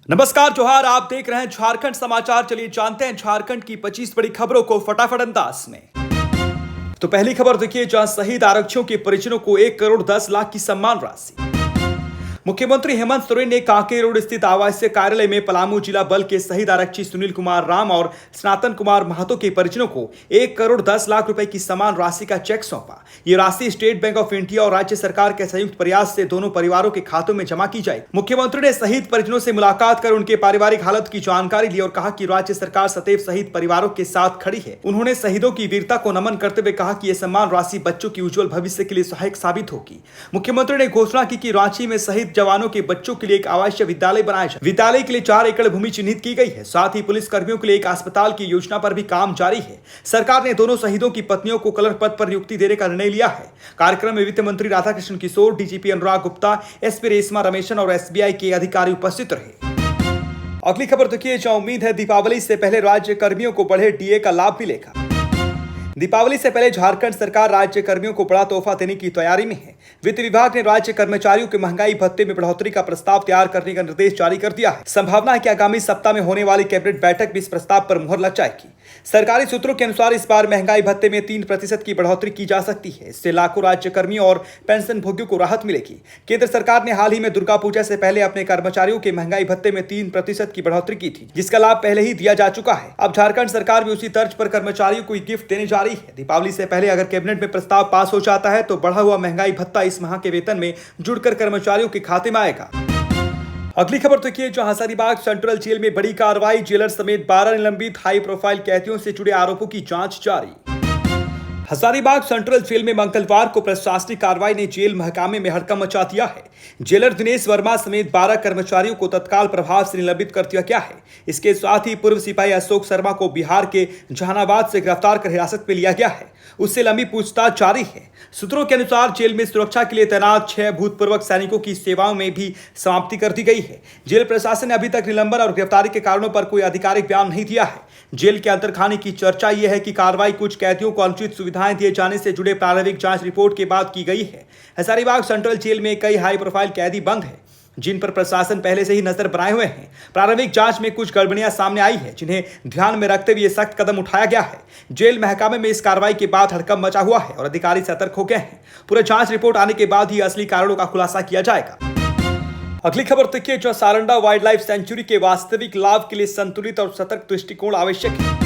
नमस्कार जोहार, आप देख रहे हैं झारखंड समाचार। चलिए जानते हैं झारखंड की 25 बड़ी खबरों को फटाफट अंदाज में। तो पहली खबर देखिए, जहां शहीद आरक्षियों के परिजनों को 1 करोड़ 10 लाख की सम्मान राशि। मुख्यमंत्री हेमंत सोरेन ने कांके रोड स्थित आवासीय कार्यालय में पलामू जिला बल के शहीद आरक्षी सुनील कुमार राम और सनातन कुमार महतो के परिजनों को 1 करोड़ 10 लाख रुपए की सम्मान राशि का चेक सौंपा। ये राशि स्टेट बैंक ऑफ इंडिया और राज्य सरकार के संयुक्त प्रयास से दोनों परिवारों के खातों में जमा की जाएगी। मुख्यमंत्री ने शहीद परिजनों से मुलाकात कर उनके पारिवारिक हालत की जानकारी ली और कहा कि राज्य सरकार सदैव शहीद परिवारों के साथ खड़ी है। उन्होंने शहीदों की वीरता को नमन करते हुए कहा कि यह सम्मान राशि बच्चों की उज्जवल भविष्य के लिए सहायक साबित होगी। मुख्यमंत्री ने घोषणा की कि रांची में शहीद जवानों के बच्चों के लिए एक आवासीय विद्यालय बनाया जाए। विद्यालय के लिए 4 एकड़ भूमि चिन्हित की गई है। साथ ही पुलिस कर्मियों के लिए एक अस्पताल की योजना पर भी काम जारी है। सरकार ने दोनों शहीदों की पत्नियों को कलर पद पर नियुक्ति देने का निर्णय लिया है। कार्यक्रम में वित्त मंत्री राधाकृष्ण किशोर, डीजीपी अनुराग गुप्ता, एसपी रेशमा रमेशन और एसबीआई के अधिकारी उपस्थित रहे। अगली खबर देखिए, जहां उम्मीद है दीपावली से पहले राज्य कर्मियों को बढ़े डीए का लाभ मिलेगा। दीपावली से पहले झारखंड सरकार राज्य कर्मियों को बड़ा तोहफा देने की तैयारी में है। वित्त विभाग ने राज्य कर्मचारियों के महंगाई भत्ते में बढ़ोतरी का प्रस्ताव तैयार करने का निर्देश जारी कर दिया है। संभावना है कि आगामी सप्ताह में होने वाली कैबिनेट बैठक में इस प्रस्ताव पर मुहर लग जाएगी। सरकारी सूत्रों के अनुसार इस बार महंगाई भत्ते में 3% की बढ़ोतरी की जा सकती है। इससे लाखों राज्य कर्मियों और पेंशन भोगियों को राहत मिलेगी। केंद्र सरकार ने हाल ही में दुर्गा पूजा से पहले अपने कर्मचारियों के महंगाई भत्ते में 3% की बढ़ोतरी की थी, जिसका लाभ पहले ही दिया जा चुका है। अब झारखंड सरकार भी उसी तर्ज पर कर्मचारियों को गिफ्ट देने जा रही है। दीपावली से पहले अगर कैबिनेट में प्रस्ताव पास हो जाता है तो बढ़ा हुआ महंगाई भत्ता इस माह के वेतन में जुड़कर कर्मचारियों के खाते में आएगा। अगली खबर देखिए, जहां हजारीबाग सेंट्रल जेल में बड़ी कार्रवाई। जेलर समेत 12 निलंबित हाई प्रोफाइल कैदियों से जुड़े आरोपों की जांच जारी। हजारीबाग सेंट्रल जेल में मंगलवार को प्रशासनिक कार्रवाई ने जेल महकामे में हड़कंप मचा दिया है। जेलर दिनेश वर्मा समेत 12 कर्मचारियों को तत्काल प्रभाव से निलंबित कर दिया गया है। इसके साथ ही पूर्व सिपाही अशोक शर्मा को बिहार के जहानाबाद से गिरफ्तार कर हिरासत में लिया गया है। उससे लंबी पूछताछ जारी है। सूत्रों के अनुसार जेल में सुरक्षा के लिए तैनात 6 भूतपूर्व सैनिकों की सेवाओं में भी समाप्ति कर दी गई है। जेल प्रशासन ने अभी तक निलंबन और गिरफ्तारी के कारणों पर कोई आधिकारिक बयान नहीं दिया है। जेल के अंदरखाने की चर्चा यह है कि कार्रवाई कुछ कैदियों को अनुचित सुविधाएं दिए जाने से जुड़े प्रारंभिक जांच रिपोर्ट के बाद की गई है। हजारीबाग सेंट्रल जेल में कई हाई प्रोफाइल कैदी बंद हैं, जिन पर प्रशासन पहले से ही नजर बनाए हुए हैं। प्रारंभिक जांच में कुछ गड़बड़ियां सामने आई है, जिन्हें ध्यान में रखते हुए सख्त कदम उठाया गया है। जेल महकामे में इस कार्रवाई के बाद हड़कंप मचा हुआ है और अधिकारी सतर्क हो गए हैं। पूरे जांच रिपोर्ट आने के बाद ही असली कारणों का खुलासा किया जाएगा। अगली खबर देखिए, जो सारंडा वाइल्ड लाइफ सेंचुरी के वास्तविक लाभ के लिए संतुलित और सतर्क दृष्टिकोण आवश्यक है।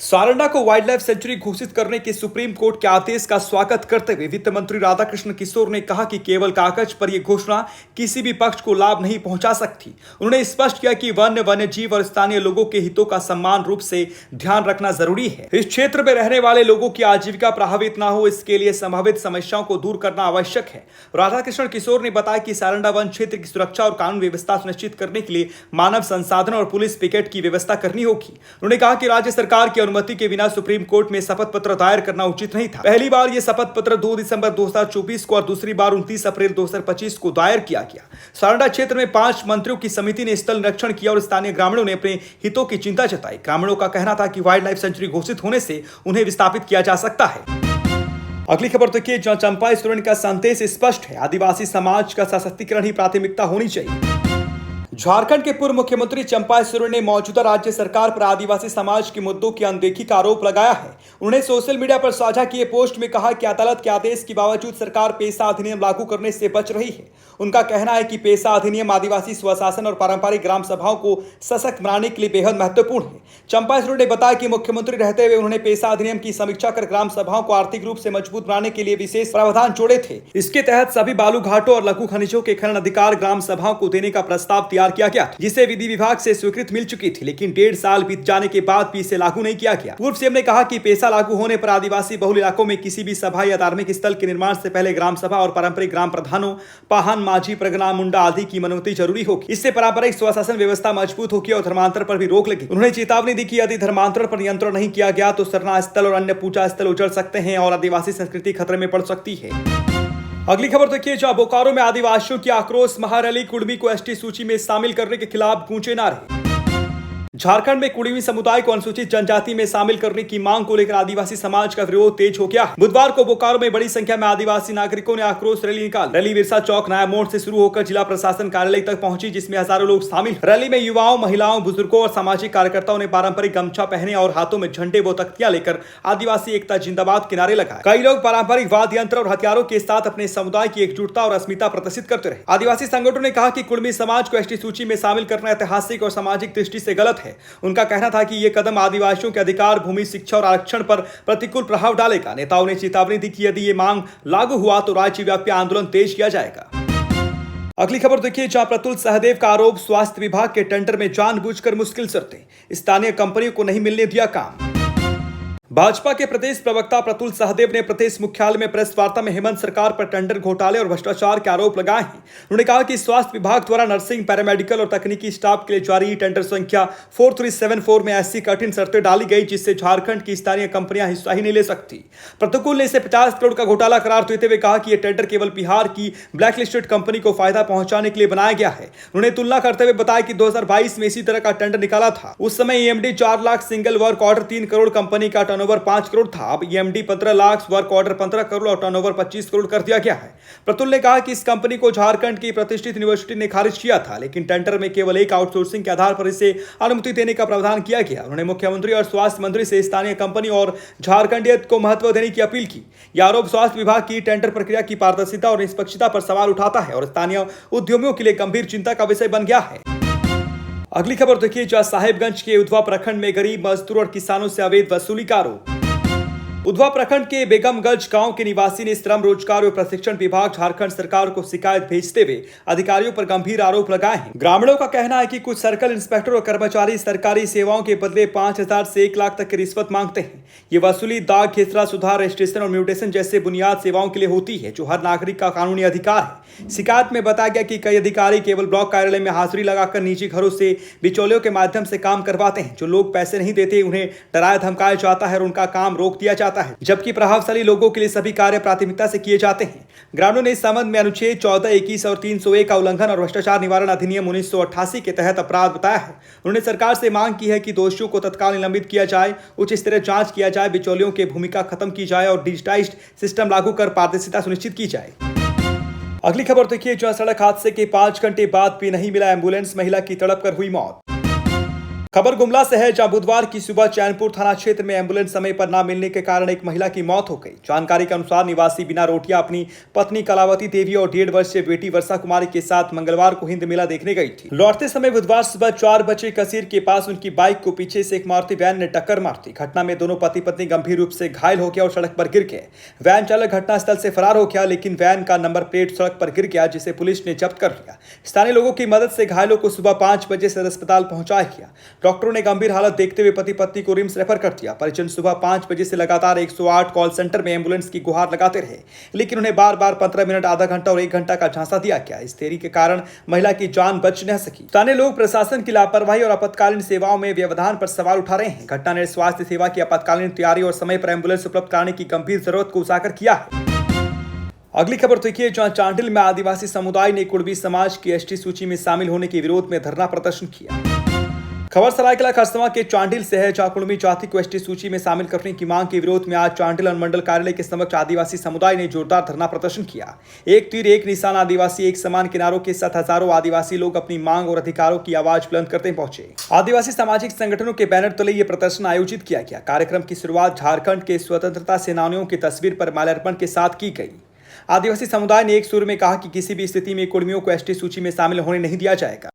सारंडा को वाइल्ड लाइफ सेंचुरी घोषित करने के सुप्रीम कोर्ट के आदेश का स्वागत करते हुए वित्त मंत्री राधाकृष्ण किशोर ने कहा कि केवल कागज पर यह घोषणा किसी भी पक्ष को लाभ नहीं पहुंचा सकती। उन्होंने स्पष्ट किया कि वन्य जीव और स्थानीय लोगों के हितों का समान रूप से ध्यान रखना जरूरी है। इस क्षेत्र में रहने वाले लोगों की आजीविका प्रभावित न हो, इसके लिए संभावित समस्याओं को दूर करना आवश्यक है। राधाकृष्ण किशोर ने बताया कि सारंडा वन क्षेत्र की सुरक्षा और कानून व्यवस्था सुनिश्चित करने के लिए मानव संसाधन और पुलिस पिकेट की व्यवस्था करनी होगी। उन्होंने कहा कि राज्य सरकार की अनुमति के बिना सुप्रीम कोर्ट में शपथ पत्र दायर करना उचित नहीं था। पहली बार यह शपथ पत्र 2 दिसंबर 2024 को और दूसरी बार 29 अप्रैल 2025 को दायर किया गया। सारंडा क्षेत्र में 5 मंत्रियों की समिति ने स्थल निरीक्षण किया और स्थानीय ग्रामीणों ने अपने हितों की चिंता जताई। ग्रामीणों का कहना था कि वाइल्ड लाइफ सेंचुरी घोषित होने से उन्हें विस्थापित किया जा सकता है। अगली खबर देखिए, जहां चंपा सोरेन का संदेश स्पष्ट है। आदिवासी समाज का सशक्तिकरण ही प्राथमिकता होनी चाहिए। झारखंड के पूर्व मुख्यमंत्री चंपा सोरेन ने मौजूदा राज्य सरकार पर आदिवासी समाज के मुद्दों की अनदेखी का आरोप लगाया है। उन्होंने सोशल मीडिया पर साझा किए पोस्ट में कहा कि अदालत के आदेश के बावजूद सरकार पेशा अधिनियम लागू करने से बच रही है। उनका कहना है कि पेशा अधिनियम आदिवासी स्वशासन और पारंपरिक ग्राम सभाओं को सशक्त बनाने के लिए बेहद महत्वपूर्ण है। चंपा सोरेन ने बताया कि मुख्यमंत्री रहते हुए उन्होंने पेशा अधिनियम की समीक्षा कर ग्राम सभाओं को आर्थिक रूप से मजबूत बनाने के लिए विशेष प्रावधान जोड़े थे। इसके तहत सभी बालू घाटों और लघु खनिजों के खनन अधिकार ग्राम सभाओं को देने का प्रस्ताव तैयार किया गया, जिसे विधि विभाग से स्वीकृति मिल चुकी थी, लेकिन 1.5 साल बीत जाने के बाद भी इसे लागू नहीं किया गया। पूर्व सीएम ने कहा कि पेशा लागू होने पर आदिवासी बहुल इलाकों में किसी भी सभा या धार्मिक स्थल के निर्माण से पहले ग्राम सभा और पारंपरिक ग्राम प्रधानों, पाहन, माझी, प्रगना, मुंडा आदि की अनुमति जरूरी होगी। इससे पारंपरिक स्वशासन व्यवस्था मजबूत होगी और धर्मांतर पर भी रोक लगी। उन्होंने चेतावनी दी कि यदि धर्मांतरण पर नियंत्रण नहीं किया गया तो शरणा स्थल और अन्य पूजा स्थल उजड़ सकते हैं और आदिवासी संस्कृति खतरे में पड़ सकती है। अगली खबर देखिए, जहां बोकारो में आदिवासियों की आक्रोश महारैली। कुर्मी को एसटी सूची में शामिल करने के खिलाफ गूंजे नारे। झारखंड में कुड़मी समुदाय को अनुसूचित जनजाति में शामिल करने की मांग को लेकर आदिवासी समाज का विरोध तेज हो गया। बुधवार को बोकारो में बड़ी संख्या में आदिवासी नागरिकों ने आक्रोश रैली निकाली। रैली बिरसा चौक नया मोड़ से शुरू होकर जिला प्रशासन कार्यालय तक पहुंची, जिसमें हजारों लोग शामिल। रैली में युवाओं, महिलाओं, बुजुर्गों और सामाजिक कार्यकर्ताओं ने पारंपरिक गमछा पहने और हाथों में झंडे व तख्तियां लेकर आदिवासी एकता जिंदाबाद के नारे लगाए। कई लोग पारंपरिक वाद्य यंत्र और हथियारों के साथ अपने समुदाय की एकजुटता और अस्मिता प्रदर्शित करते रहे। आदिवासी संगठनों ने कहा कि कुड़मी समाज को एसटी सूची में शामिल करना ऐतिहासिक और सामाजिक दृष्टि से गलत है। उनका कहना था कि यह कदम आदिवासियों के अधिकार, भूमि, शिक्षा और आरक्षण पर प्रतिकूल प्रभाव डालेगा। नेताओं ने चेतावनी दी कि यदि ये मांग लागू हुआ तो राज्यव्यापी आंदोलन तेज किया जाएगा। अगली खबर देखिए, जहां प्रतुल सहदेव का आरोप, स्वास्थ्य विभाग के टेंडर में जानबूझकर मुश्किल शर्तें, स्थानीय कंपनियों को नहीं मिलने दिया काम। भाजपा के प्रदेश प्रवक्ता प्रतुल सहदेव ने प्रदेश मुख्यालय में प्रेस वार्ता में हेमंत सरकार पर टेंडर घोटाले और भ्रष्टाचार के आरोप लगाए हैं। उन्होंने कहा कि स्वास्थ्य विभाग द्वारा नर्सिंग, पैरामेडिकल और तकनीकी स्टाफ के लिए जारी टेंडर संख्या 4374 में ऐसी कठिन शर्तें डाली गई जिससे झारखंड की स्थानीय कंपनियां हिस्सा ही नहीं ले सकती। प्रतिकूल ने इसे 50 करोड़ का घोटाला करार देते हुए कहा कि यह टेंडर केवल बिहार की ब्लैकलिस्टेड कंपनी को फायदा पहुंचाने के लिए बनाया गया है। उन्होंने तुलना करते हुए बताया कि 2022 में इसी तरह का टेंडर निकाला था। उस समय EMD 4 lakh, single work order 3 crore, company का टर्नओवर 5 करोड़ था। अब EMD 15 lakh, work order 15 crore और टर्नओवर 25 करोड़ कर दिया गया है। प्रतुल ने कहा कि इस कंपनी को झारखंड की प्रतिष्ठित यूनिवर्सिटी ने खारिज किया था, लेकिन टेंडर में केवल एक आउटसोर्सिंग के आधार पर इसे अनुमति देने का प्रावधान किया गया। उन्होंने मुख्यमंत्री और स्वास्थ्य मंत्री से स्थानीय कंपनी और झारखंडियत को महत्व देने की अपील की। यह आरोप स्वास्थ्य विभाग की टेंडर प्रक्रिया की पारदर्शिता और निष्पक्षता पर सवाल उठाता है और स्थानीय उद्यमियों के लिए गंभीर चिंता का विषय बन गया है। अगली खबर देखिए, जहां साहेबगंज के उधवा प्रखंड में गरीब मजदूर और किसानों से अवैध वसूली का आरोप। उधवा प्रखंड के बेगमगंज गांव के निवासी ने श्रम, रोजगार और प्रशिक्षण विभाग झारखंड सरकार को शिकायत भेजते हुए अधिकारियों पर गंभीर आरोप लगाए हैं। ग्रामीणों का कहना है कि कुछ सर्कल इंस्पेक्टर और कर्मचारी सरकारी सेवाओं के बदले 5000 से 1 लाख तक की रिश्वत मांगते हैं। ये वसूली दाग, खेसरा, सुधार, रजिस्ट्रेशन और म्यूटेशन जैसे बुनियाद सेवाओं के लिए होती है, जो हर नागरिक का कानूनी अधिकार है। शिकायत में बताया गया कि कई अधिकारी केवल ब्लॉक कार्यालय में हाजिरी लगाकर निजी घरों से बिचौलियों के माध्यम से काम करवाते हैं। जो लोग पैसे नहीं देते उन्हें डराया धमकाया जाता है और उनका काम रोक दिया जाता है, जबकि प्रभावशाली लोगों के लिए सभी कार्य प्राथमिकता से किए जाते हैं। ग्रामीणों ने इस संबंध में अनुच्छेद 14, 21 और 301 का उल्लंघन और भ्रष्टाचार निवारण अधिनियम 1988 के तहत अपराध बताया है। उन्होंने सरकार से मांग की है कि दोषियों को तत्काल निलंबित किया जाए, उच्च स्तरीय जांच किया जाए, बिचौलियों की भूमिका खत्म की जाए और डिजिटाइज्ड सिस्टम लागू कर पारदर्शिता सुनिश्चित की जाए। अगली खबर देखिए, जहां सड़क हादसे के 5 घंटे बाद भी नहीं मिला एम्बुलेंस, महिला की तड़प कर हुई मौत। खबर गुमला से है, जहां बुधवार की सुबह चैनपुर थाना क्षेत्र में एम्बुलेंस समय पर न मिलने के कारण एक महिला की मौत हो गई। जानकारी के अनुसार निवासी बिना रोटिया अपनी पत्नी कलावती देवी और 1.5 वर्षीय बेटी वर्षा कुमारी के साथ मंगलवार को हिंद मेला देखने गई थी। लौटते समय बुधवार सुबह 4 बजे कसीर के पास उनकी बाइक को पीछे से एक मारुति वैन ने टक्कर मार दी। घटना में दोनों पति पत्नी गंभीर रूप से घायल हो गया और सड़क पर गिर गए। वैन चालक घटनास्थल से फरार हो गया, लेकिन वैन का नंबर प्लेट सड़क पर गिर गया, जिसे पुलिस ने जब्त कर लिया। स्थानीय लोगों की मदद से घायलों को सुबह 5 बजे से अस्पताल पहुंचाया गया। डॉक्टरों ने गंभीर हालत देखते हुए पति पत्नी को रिम्स रेफर कर दिया। परिजन सुबह 5 बजे से लगातार 108 कॉल सेंटर में एम्बुलेंस की गुहार लगाते रहे, लेकिन उन्हें बार बार 15 मिनट, आधा घंटा और 1 घंटा का झांसा दिया गया। इस देरी के कारण महिला की जान बच न सकी। स्थानीय लोग प्रशासन की लापरवाही और आपातकालीन सेवाओं में व्यवधान पर सवाल उठा रहे हैं। घटना ने स्वास्थ्य सेवा की आपातकालीन तैयारी और समय पर एम्बुलेंस उपलब्ध कराने की गंभीर जरूरत को उजागर किया है। अगली खबर देखिए, जहां चांडिल में आदिवासी समुदाय ने कुड़मी समाज की एसटी सूची में शामिल होने के विरोध में धरना प्रदर्शन किया। खबर सरायकेला खरसावां के चांडिल से है, जहां कुड़मी जाति को एसटी सूची में शामिल करने की मांग के विरोध में आज चांडिल अनुमंडल कार्यालय के समक्ष आदिवासी समुदाय ने जोरदार धरना प्रदर्शन किया। एक तीर एक निशान, आदिवासी एक समान के नारों के साथ हजारों आदिवासी लोग अपनी मांग और अधिकारों की आवाज बुलंद करते पहुंचे। आदिवासी सामाजिक संगठनों के बैनर तले यह प्रदर्शन आयोजित किया गया। कार्यक्रम की शुरुआत झारखंड के स्वतंत्रता सेनानियों की तस्वीर पर माल्यार्पण के साथ की गई। आदिवासी समुदाय ने एक सुर में कहा कि किसी भी स्थिति में कुड़मियों को एसटी सूची में शामिल होने नहीं दिया जाएगा।